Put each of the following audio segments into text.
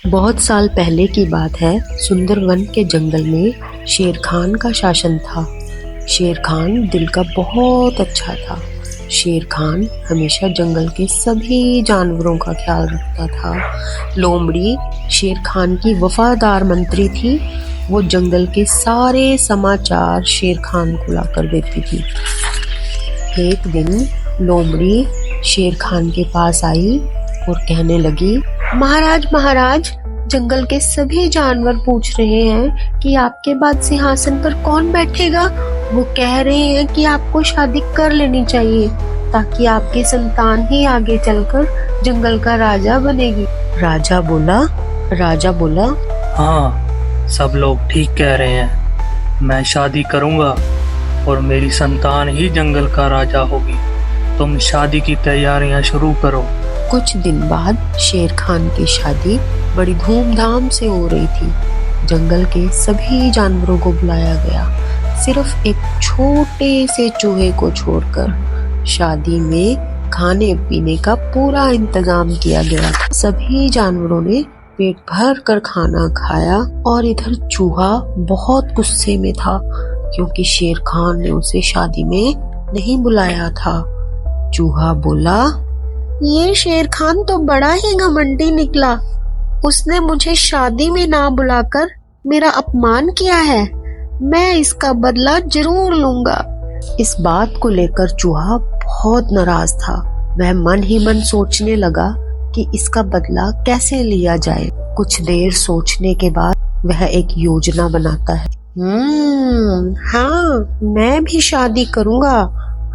बहुत साल पहले की बात है। सुंदरवन के जंगल में शेर खान का शासन था। शेर खान दिल का बहुत अच्छा था। शेर खान हमेशा जंगल के सभी जानवरों का ख्याल रखता था। लोमड़ी शेर खान की वफादार मंत्री थी। वो जंगल के सारे समाचार शेर खान को लाकर देती थी। एक दिन लोमड़ी शेर खान के पास आई और कहने लगी, महाराज महाराज, जंगल के सभी जानवर पूछ रहे हैं कि आपके बाद सिंहासन पर कौन बैठेगा। वो कह रहे हैं कि आपको शादी कर लेनी चाहिए ताकि आपकी संतान ही आगे चलकर जंगल का राजा बनेगी। राजा बोला, हाँ, सब लोग ठीक कह रहे हैं। मैं शादी करूंगा और मेरी संतान ही जंगल का राजा होगी। तुम शादी की तैयारियां शुरू करो। कुछ दिन बाद शेर खान की शादी बड़ी धूमधाम से हो रही थी। जंगल के सभी जानवरों को बुलाया गया, सिर्फ एक छोटे से चूहे को छोड़कर। शादी में खाने पीने का पूरा इंतजाम किया गया। सभी जानवरों ने पेट भर कर खाना खाया और इधर चूहा बहुत गुस्से में था क्योंकि शेर खान ने उसे शादी में नहीं बुलाया था। चूहा बोला, ये शेर खान तो बड़ा ही घमंडी निकला। उसने मुझे शादी में ना बुलाकर मेरा अपमान किया है। मैं इसका बदला जरूर लूंगा। इस बात को लेकर चूहा बहुत नाराज था। वह मन ही मन सोचने लगा कि इसका बदला कैसे लिया जाए। कुछ देर सोचने के बाद वह एक योजना बनाता है। हाँ, मैं भी शादी करूंगा।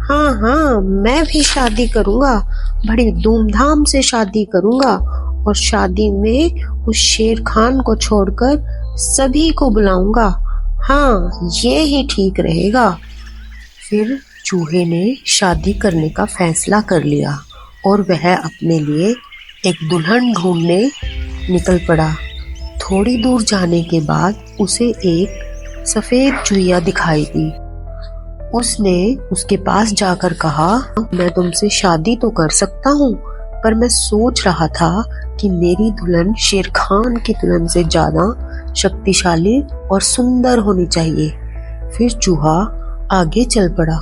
हाँ, मैं भी शादी करूंगा। बड़ी धूमधाम से शादी करूंगा और शादी में उस शेर खान को छोड़कर सभी को बुलाऊंगा। हाँ, ये ही ठीक रहेगा। फिर चूहे ने शादी करने का फैसला कर लिया और वह अपने लिए एक दुल्हन ढूंढने निकल पड़ा। थोड़ी दूर जाने के बाद उसे एक सफेद चूहिया दिखाई दी। उसने उसके पास जाकर कहा, मैं तुमसे शादी तो कर सकता हूँ, पर मैं सोच रहा था कि मेरी दुल्हन शेर खान की दुल्हन से ज्यादा शक्तिशाली और सुंदर होनी चाहिए। फिर चूहा आगे चल पड़ा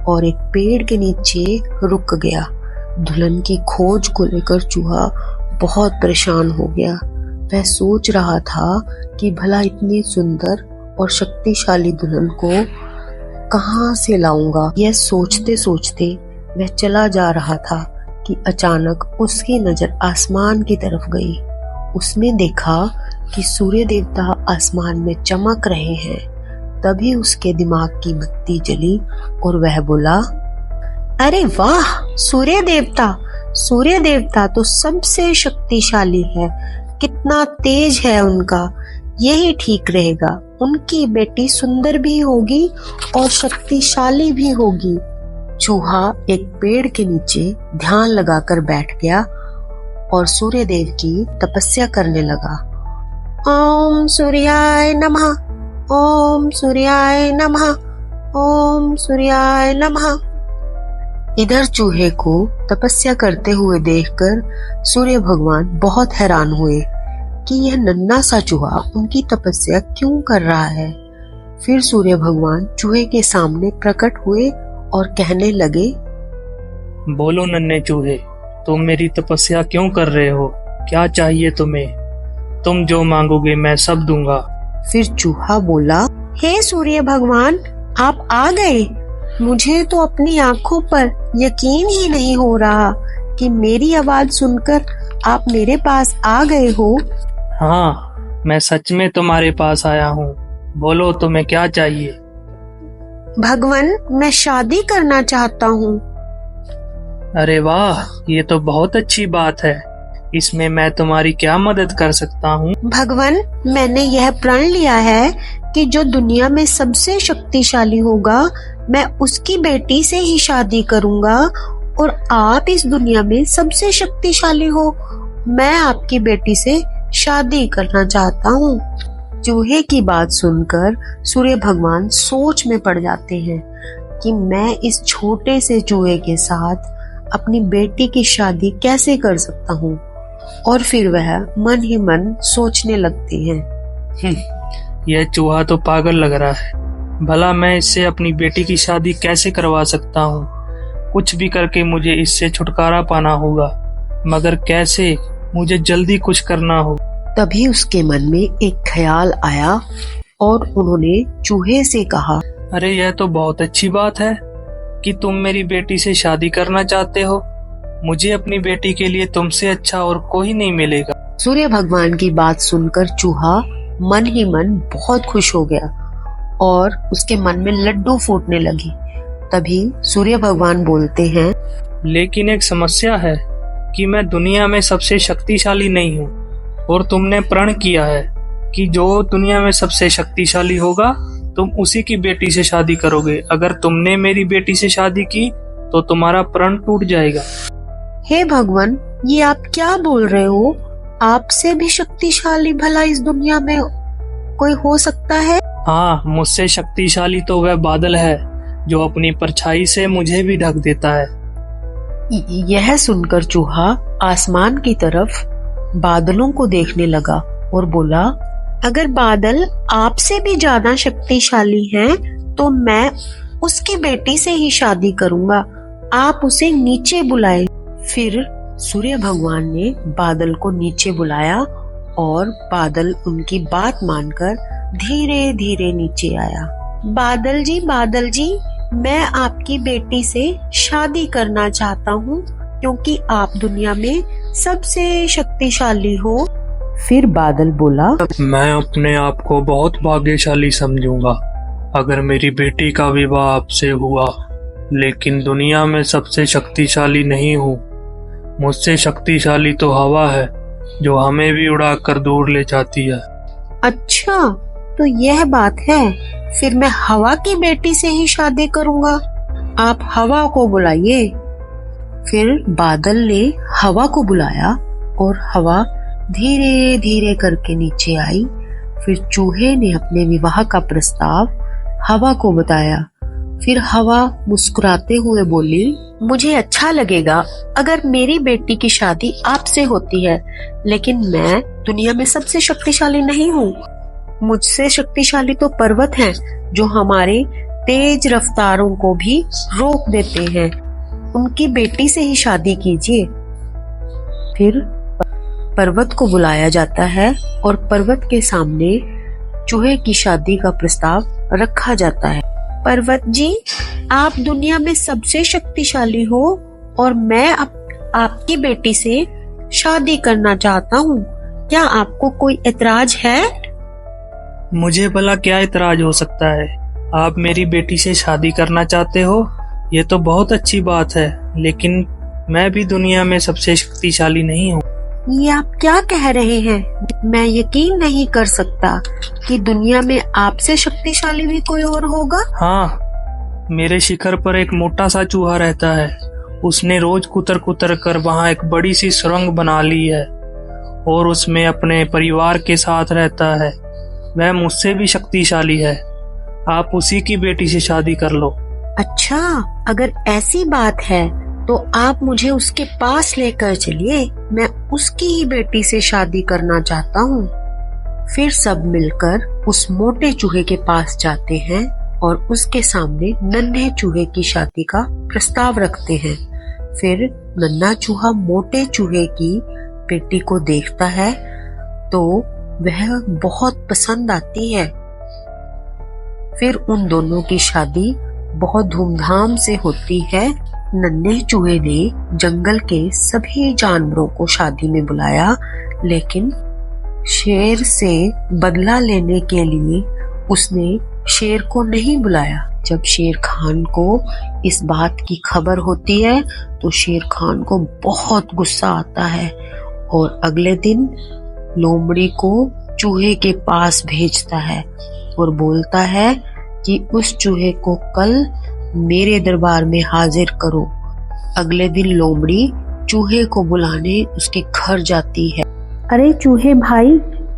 और एक पेड़ के नीचे रुक गया। दुल्हन की खोज को लेकर चूहा बहुत परेशान हो गया। वह सोच रहा था कि भला इतनी सुंदर और शक्तिशाली दुल्हन को कहाँ से लाऊंगा। यह सोचते सोचते वह चला जा रहा था कि अचानक उसकी नजर आसमान की तरफ गई। उसने देखा कि सूर्य देवता आसमान में चमक रहे हैं। तभी उसके दिमाग की बत्ती जली और वह बोला, अरे वाह, सूर्य देवता तो सबसे शक्तिशाली है। कितना तेज है उनका। यही ठीक रहेगा। उनकी बेटी सुंदर भी होगी और शक्तिशाली भी होगी। चूहा एक पेड़ के नीचे ध्यान लगाकर बैठ गया और सूर्यदेव की तपस्या करने लगा। ओम सूर्याय नमः, ओम सूर्याय नमः, ओम सूर्याय नमः। इधर चूहे को तपस्या करते हुए देखकर सूर्य भगवान बहुत हैरान हुए कि यह नन्हा सा चूहा उनकी तपस्या क्यों कर रहा है। फिर सूर्य भगवान चूहे के सामने प्रकट हुए और कहने लगे, बोलो नन्हे चूहे, तुम मेरी तपस्या क्यों कर रहे हो? क्या चाहिए तुम्हें? तुम जो मांगोगे मैं सब दूंगा। फिर चूहा बोला, हे सूर्य भगवान, आप आ गए। मुझे तो अपनी आंखों पर यकीन ही नहीं हो रहा कि मेरी आवाज सुनकर आप मेरे पास आ गए हो। हाँ, मैं सच में तुम्हारे पास आया हूँ। बोलो तुम्हें क्या चाहिए? भगवान, मैं शादी करना चाहता हूँ। अरे वाह, ये तो बहुत अच्छी बात है। इसमें मैं तुम्हारी क्या मदद कर सकता हूँ? भगवान, मैंने यह प्रण लिया है कि जो दुनिया में सबसे शक्तिशाली होगा मैं उसकी बेटी से ही शादी करूंगा और आप इस दुनिया में सबसे शक्तिशाली हो। मैं आपकी बेटी से शादी करना चाहता हूँ। चूहे की बात सुनकर सूर्य भगवान सोच में पड़ जाते हैं कि मैं इस छोटे से चूहे के साथ अपनी बेटी की शादी कैसे कर सकता हूँ। और फिर वह मन ही मन सोचने लगते हैं, यह चूहा तो पागल लग रहा है। भला मैं इससे अपनी बेटी की शादी कैसे करवा सकता हूँ? कुछ भी करके मुझे इससे छुटकारा पाना होगा, मगर कैसे? मुझे जल्दी कुछ करना होगा। तभी उसके मन में एक ख्याल आया और उन्होंने चूहे से कहा, अरे यह तो बहुत अच्छी बात है कि तुम मेरी बेटी से शादी करना चाहते हो। मुझे अपनी बेटी के लिए तुमसे अच्छा और कोई नहीं मिलेगा। सूर्य भगवान की बात सुनकर चूहा मन ही मन बहुत खुश हो गया और उसके मन में लड्डू फूटने लगी। तभी सूर्य भगवान बोलते हैं, लेकिन एक समस्या है कि मैं दुनिया में सबसे शक्तिशाली नहीं हूँ, और तुमने प्रण किया है कि जो दुनिया में सबसे शक्तिशाली होगा तुम उसी की बेटी से शादी करोगे। अगर तुमने मेरी बेटी से शादी की तो तुम्हारा प्रण टूट जाएगा। हे भगवान, ये आप क्या बोल रहे हो? आपसे भी शक्तिशाली भला इस दुनिया में कोई हो सकता है? हाँ, मुझसे शक्तिशाली तो वह बादल है जो अपनी परछाई से मुझे भी ढक देता है। यह सुनकर चूहा आसमान की तरफ बादलों को देखने लगा और बोला, अगर बादल आपसे भी ज्यादा शक्तिशाली हैं, तो मैं उसकी बेटी से ही शादी करूंगा। आप उसे नीचे बुलाए। फिर सूर्य भगवान ने बादल को नीचे बुलाया और बादल उनकी बात मानकर धीरे धीरे नीचे आया। बादल जी, मैं आपकी बेटी से शादी करना चाहता हूँ क्योंकि आप दुनिया में सबसे शक्तिशाली हो। फिर बादल बोला, मैं अपने आप को बहुत भाग्यशाली समझूंगा अगर मेरी बेटी का विवाह आपसे हुआ, लेकिन दुनिया में सबसे शक्तिशाली नहीं हूँ। मुझसे शक्तिशाली तो हवा है जो हमें भी उड़ाकर दूर ले जाती है। अच्छा, तो यह बात है। फिर मैं हवा की बेटी से ही शादी करूंगा। आप हवा को बुलाइए। फिर बादल ने हवा को बुलाया और हवा धीरे धीरे करके नीचे आई। फिर चूहे ने अपने विवाह का प्रस्ताव हवा को बताया। फिर हवा मुस्कुराते हुए बोली, मुझे अच्छा लगेगा अगर मेरी बेटी की शादी आपसे होती है, लेकिन मैं दुनिया में सबसे शक्तिशाली नहीं हूँ। मुझसे शक्तिशाली तो पर्वत हैं जो हमारे तेज रफ्तारों को भी रोक देते हैं। उनकी बेटी से ही शादी कीजिए। फिर पर्वत को बुलाया जाता है और पर्वत के सामने चूहे की शादी का प्रस्ताव रखा जाता है। पर्वत जी, आप दुनिया में सबसे शक्तिशाली हो और मैं आपकी बेटी से शादी करना चाहता हूँ। क्या आपको कोई एतराज है? मुझे भला क्या इतराज हो सकता है? आप मेरी बेटी से शादी करना चाहते हो, ये तो बहुत अच्छी बात है, लेकिन मैं भी दुनिया में सबसे शक्तिशाली नहीं हूँ। ये आप क्या कह रहे हैं? मैं यकीन नहीं कर सकता कि दुनिया में आपसे शक्तिशाली भी कोई और होगा। हाँ, मेरे शिखर पर एक मोटा सा चूहा रहता है। उसने रोज कुतर कुतर कर वहाँ एक बड़ी सी सुरंग बना ली है और उसमें अपने परिवार के साथ रहता है। वह मुझसे भी शक्तिशाली है। आप उसी की बेटी से शादी कर लो। अच्छा, अगर ऐसी बात है तो आप मुझे उसके पास लेकर चलिए। मैं उसकी ही बेटी से शादी करना चाहता हूँ। फिर सब मिलकर उस मोटे चूहे के पास जाते हैं और उसके सामने नन्हे चूहे की शादी का प्रस्ताव रखते हैं। फिर नन्हा चूहा मोटे चूहे की बेटी को देखता है तो वह बहुत पसंद आती है। फिर उन दोनों की शादी बहुत धूमधाम से होती है। नन्हे चूहे ने जंगल के सभी जानवरों को शादी में बुलाया, लेकिन शेर से बदला लेने के लिए उसने शेर को नहीं बुलाया। जब शेर खान को इस बात की खबर होती है तो शेर खान को बहुत गुस्सा आता है और अगले दिन लोमड़ी को चूहे के पास भेजता है और बोलता है कि उस चूहे को कल मेरे दरबार में हाजिर करो। अगले दिन लोमड़ी चूहे को बुलाने उसके घर जाती है। अरे चूहे भाई,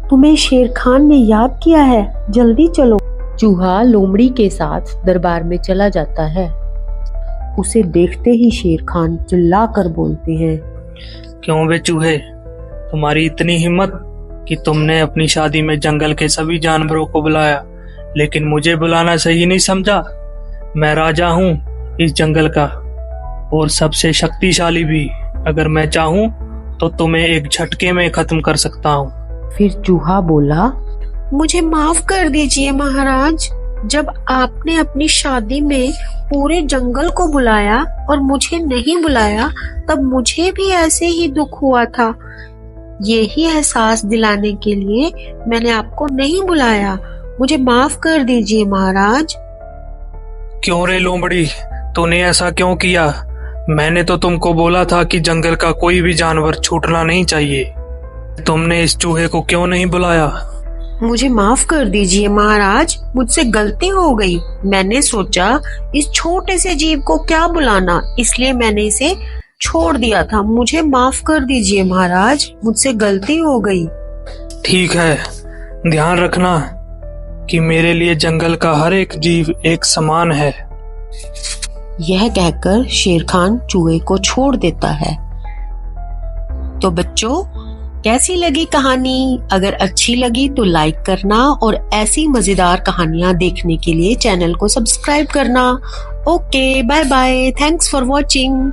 तुम्हें शेर खान ने याद किया है, जल्दी चलो। चूहा लोमड़ी के साथ दरबार में चला जाता है। उसे देखते ही शेर खान चिल्ला कर बोलते हैं, क्यों वे चूहे, तुम्हारी इतनी हिम्मत कि तुमने अपनी शादी में जंगल के सभी जानवरों को बुलाया, लेकिन मुझे बुलाना सही नहीं समझा। मैं राजा हूँ इस जंगल का और सबसे शक्तिशाली भी। अगर मैं चाहूँ तो तुम्हें एक झटके में खत्म कर सकता हूँ। फिर चूहा बोला, मुझे माफ कर दीजिए महाराज, जब आपने अपनी शादी में पूरे जंगल को बुलाया और मुझे नहीं बुलाया तब मुझे भी ऐसे ही दुख हुआ था। यही एहसास दिलाने के लिए मैंने आपको नहीं बुलाया। मुझे माफ कर दीजिए महाराज। क्यों रे लोमड़ी, तूने ऐसा क्यों किया? मैंने तो तुमको बोला था कि जंगल का कोई भी जानवर छूटना नहीं चाहिए। तुमने इस चूहे को क्यों नहीं बुलाया? मुझे माफ कर दीजिए महाराज, मुझसे गलती हो गई। मैंने सोचा इस छोटे से जीव को क्या बुलाना, इसलिए मैंने इसे छोड़ दिया था। मुझे माफ कर दीजिए महाराज, मुझसे गलती हो गई। ठीक है, ध्यान रखना कि मेरे लिए जंगल का हर एक जीव एक समान है। यह कहकर शेर खान चूहे को छोड़ देता है। तो बच्चों, कैसी लगी कहानी? अगर अच्छी लगी तो लाइक करना और ऐसी मजेदार कहानियां देखने के लिए चैनल को सब्सक्राइब करना। Okay, bye bye, thanks for watching.